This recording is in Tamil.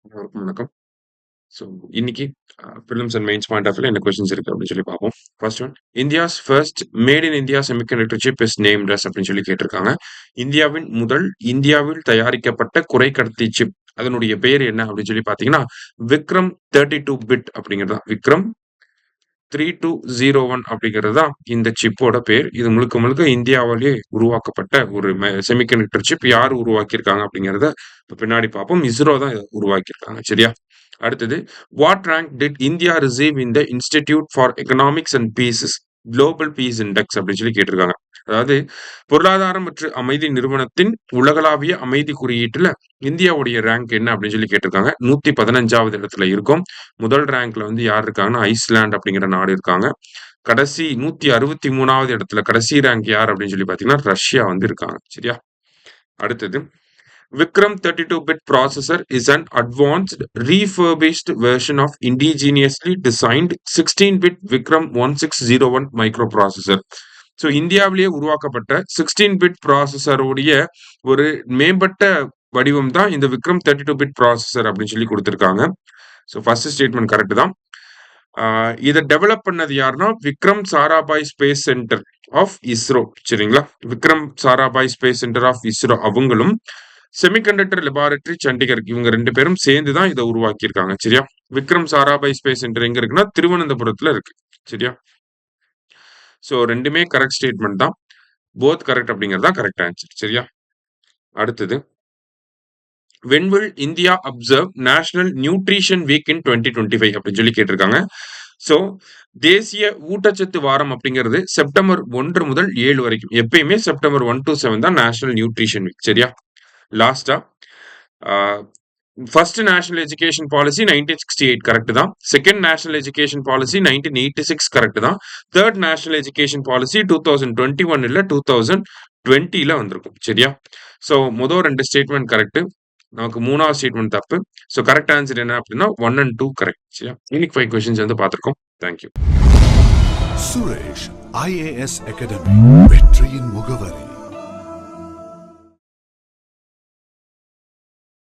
அனைவருக்கும் வணக்கம். ஸோ இன்னைக்கு prelims and mains point of வியூல என்ன கொஸ்டின்ஸ் இருக்கு அப்படின்னு சொல்லி பார்ப்போம். First one, India's first made in India semiconductor chip is named as அப்படின்னு சொல்லி கேட்டிருக்காங்க. இந்தியாவில் தயாரிக்கப்பட்ட குறைக்கடத்தி சிப் அதனுடைய பேர் என்ன அப்படின்னு சொல்லி பார்த்தீங்கன்னா விக்ரம் 32 பிட் அப்படிங்கிறது தான். விக்ரம் 3201 அப்படிங்கிறது தான் இந்த சிப்போட பேர். இது முழுக்க முழுக்க இந்தியாவிலேயே உருவாக்கப்பட்ட ஒரு செமிகண்டக்டர் சிப். யார் உருவாக்கியிருக்காங்க அப்படிங்கிறத இப்ப பின்னாடி பார்ப்போம். இஸ்ரோ தான் இதை உருவாக்கியிருக்காங்க. சரியா? அடுத்தது, what rank did India receive in the Institute for Economics and Peace Global Peace Index அப்படின்னு சொல்லி கேட்டிருக்காங்க. அதாவது பொருளாதாரம் மற்றும் அமைதி நிறுவனத்தின் உலகளாவிய அமைதி குறியீட்டுல இந்தியாவுடைய ரேங்க் என்ன அப்படின்னு சொல்லி கேட்டிருக்காங்க. 115வது இடத்துல இருக்கும். முதல் ரேங்க்ல வந்து யார் இருக்காங்கன்னா ஐஸ்லாண்ட் அப்படிங்கிற நாடு இருக்காங்க. கடைசி 163வது இடத்துல கடைசி ரேங்க் யார் அப்படின்னு சொல்லி பாத்தீங்கன்னா ரஷ்யா வந்து இருக்காங்க. சரியா? அடுத்தது, Vikram 32-bit processor is an advanced refurbished version of indigenously designed 16-bit Vikram 1601 microprocessor. So இந்தியாவிலேயே உருவாக்கப்பட்ட 16-பிட் ப்ராசஸருடைய ஒரு மேம்பட்ட வடிவம் தான் இந்த விக்ரம் 32-பிட் ப்ராசஸர் அப்படின்னு சொல்லி கொடுத்துருக்காங்க. ஸோ ஃபர்ஸ்ட் ஸ்டேட்மெண்ட் கரெக்ட் தான். இதை டெவலப் பண்ணது யாருன்னா Vikram Sarabhai space centre of ISRO. சரிங்களா? Vikram Sarabhai space centre of ISRO அவங்களும் செமிகண்டக்டர் லெபார்டரி சண்டிகர் இவங்க ரெண்டு பேரும் சேர்ந்து தான் இதை உருவாக்கியிருக்காங்க. சரியா? விக்ரம் சாராபாய் ஸ்பேஸ் சென்டர் எங்க இருக்குன்னா திருவனந்தபுரத்துல இருக்கு. சரியா? சோ ரெண்டுமே கரெக்ட் ஸ்டேட்மெண்ட் தான். போத் கரெக்ட் அப்படிங்கிறது தான் கரெக்ட் ஆன்சர். சரியா? அடுத்தது, when will India observe National Nutrition Week in 2025 அப்படின்னு சொல்லி கேட்டிருக்காங்க. சோ தேசிய ஊட்டச்சத்து வாரம் அப்படிங்கிறது செப்டம்பர் 1 முதல் 7 வரைக்கும். எப்பயுமே செப்டம்பர் 1 to 7 தான் நேஷனல் நியூட்ரிஷன் வீக். சரியா? லாஸ்டா, first national education policy 1968 correct தான். Second national education policy 1986 correct தான். தேர்ட் நேஷனல் எஜுகேஷன் பாலிசி 2021 இல்ல 2020ல வந்திருக்கும். சரியா? சோ முதல் ரெண்டு ஸ்டேட்மெண்ட் கரெக்ட். நமக்கு மூணாவது ஸ்டேட்மெண்ட் தப்பு. சோ கரெக்ட் ஆன்சர் என்ன அப்படின்னா 1 and 2 கரெக்ட். சரியா? யூனிக் 5 क्वेश्चंस வந்து பார்த்திருக்கோம். Thank you. Suresh IAS academy வெற்றியின் முகவரி.